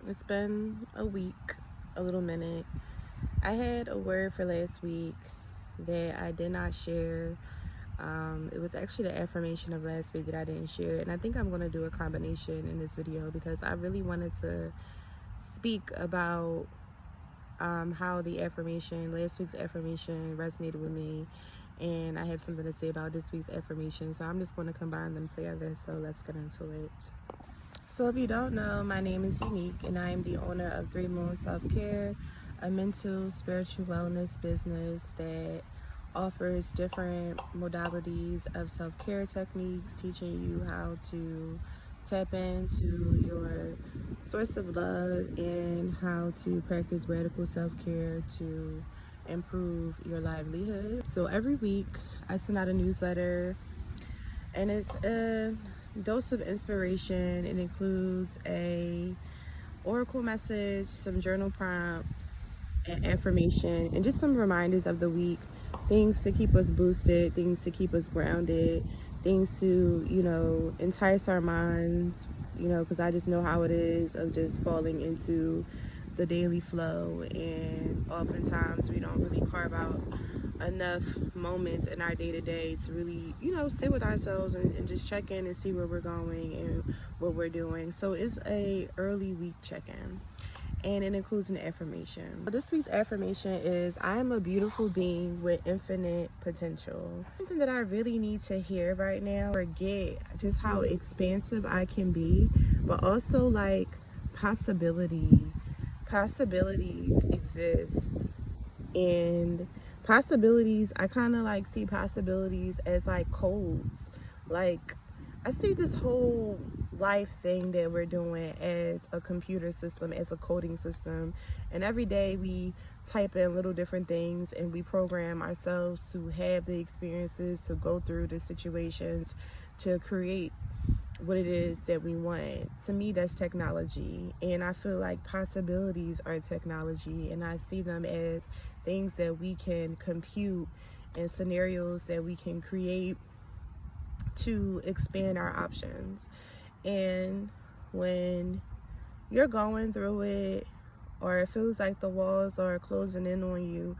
It's been a week, a little minute. I had a word for last week that I did not share. It was actually the affirmation of last week that I didn't share. And I think I'm going to do a combination in this video because I really wanted to speak about how last week's affirmation resonated with me. And I have something to say about this week's affirmation. So I'm just going to combine them together. So let's get into it. So if you don't know, my name is Unique and I am the owner of 3 Moon Self-Care, a mental spiritual wellness business that offers different modalities of self-care techniques, teaching you how to tap into your source of love and how to practice radical self-care to improve your livelihood. So every week I send out a newsletter and it's a dose of inspiration. It includes a oracle message, some journal prompts, and affirmation, and just some reminders of the week, things to keep us boosted, things to keep us grounded, things to, entice our minds, because I just know how it is of just falling into the daily flow, and oftentimes we don't really carve out enough moments in our day-to-day to really sit with ourselves and just check in and see where we're going and what we're doing. So it's a early week check-in and it includes an affirmation. This week's affirmation is, I am a beautiful being with infinite potential. Something that I really need to hear right now, forget just how expansive I can be, but also like possibilities exist. And possibilities, I kind of like see possibilities as like codes. Like I see this whole life thing that we're doing as a computer system, as a coding system, and every day we type in little different things and we program ourselves to have the experiences, to go through the situations, to create what it is that we want. To me, that's technology, and I feel like possibilities are technology, and I see them as things that we can compute and scenarios that we can create to expand our options. And when you're going through it, or it feels like the walls are closing in on you,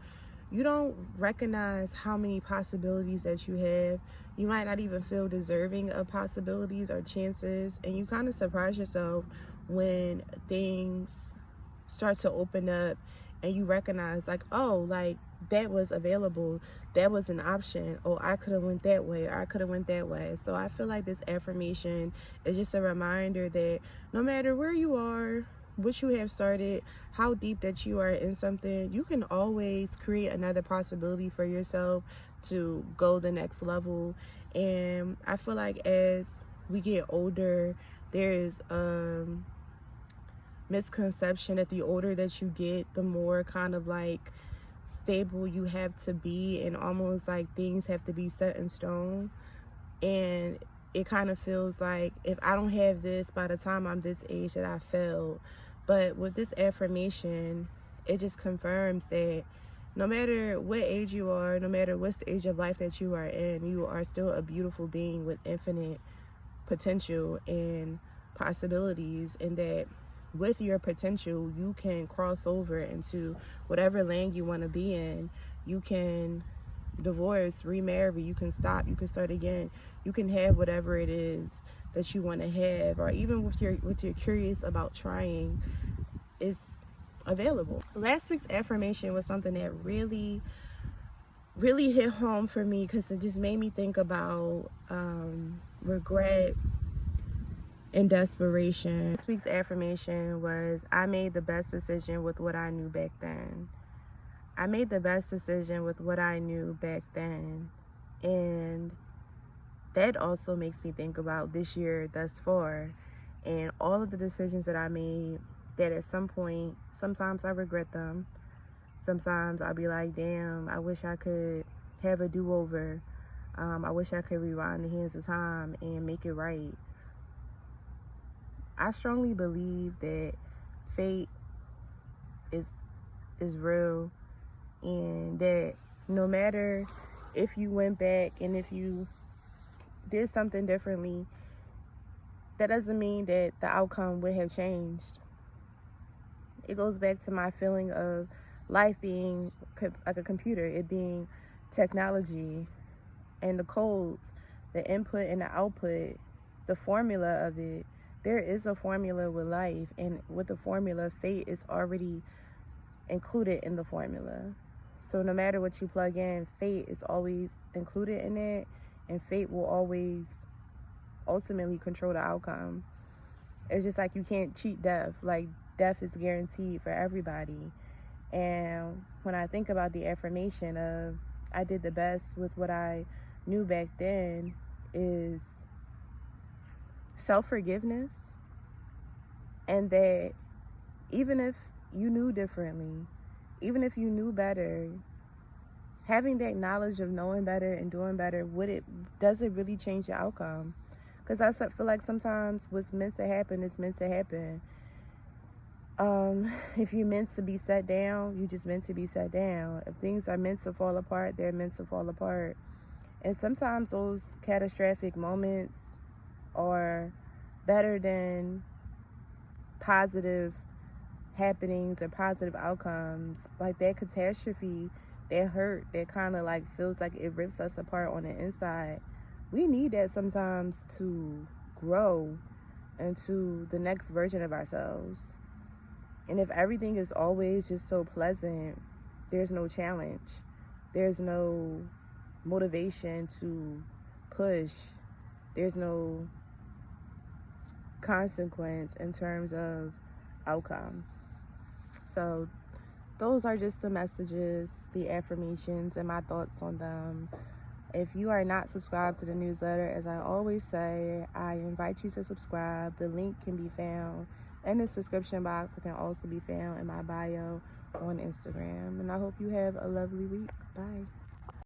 you don't recognize how many possibilities that you have. You might not even feel deserving of possibilities or chances, and you kind of surprise yourself when things start to open up and you recognize like, oh, like that was available, that was an option, oh, I could have went that way, or I could have went that way. So I feel like this affirmation is just a reminder that no matter where you are, what you have started, how deep that you are in something, you can always create another possibility for yourself to go the next level. And I feel like as we get older, there is misconception that the older that you get, the more kind of like stable you have to be, and almost like things have to be set in stone. And it kind of feels like if I don't have this by the time I'm this age, that I failed. But with this affirmation, it just confirms that no matter what age you are, no matter what stage of life that you are in, you are still a beautiful being with infinite potential and possibilities, and that with your potential you can cross over into whatever lane you want to be in. You can divorce, remarry, you can stop, you can start again, you can have whatever it is that you want to have, or even with you're curious about trying, it's available. Last week's affirmation was something that really hit home for me because it just made me think about regret and desperation. This week's affirmation was, I made the best decision with what I knew back then. I made the best decision with what I knew back then. And that also makes me think about this year thus far and all of the decisions that I made that at some point, sometimes I regret them. Sometimes I'll be like, damn, I wish I could have a do-over. I wish I could rewind the hands of time and make it right. I strongly believe that fate is real, and that no matter if you went back and if you did something differently, that doesn't mean that the outcome would have changed. it goes back to my feeling of life being like a computer, it being technology, and the codes, the input and the output, the formula of it. There is a formula with life, and with the formula, fate is already included in the formula. So no matter what you plug in, fate is always included in it, and fate will always ultimately control the outcome. It's just like you can't cheat death. Like, death is guaranteed for everybody. And when I think about the affirmation of I did the best with what I knew back then, is self-forgiveness, and that even if you knew differently, even if you knew better, having that knowledge of knowing better and doing better, does it really change the outcome? Because I feel like sometimes what's meant to happen is meant to happen. If you're meant to be set down, you just meant to be set down. If things are meant to fall apart, they're meant to fall apart. And sometimes those catastrophic moments are better than positive happenings or positive outcomes. Like that catastrophe, that hurt, that kind of like feels like it rips us apart on the inside. We need that sometimes to grow into the next version of ourselves. And if everything is always just so pleasant, there's no challenge. There's no motivation to push. There's no consequence in terms of outcome. So those are just the messages, the affirmations, and my thoughts on them. If you are not subscribed to the newsletter, as I always say, I invite you to subscribe. The link can be found in the description box. It can also be found in my bio on Instagram. And I hope you have a lovely week. Bye.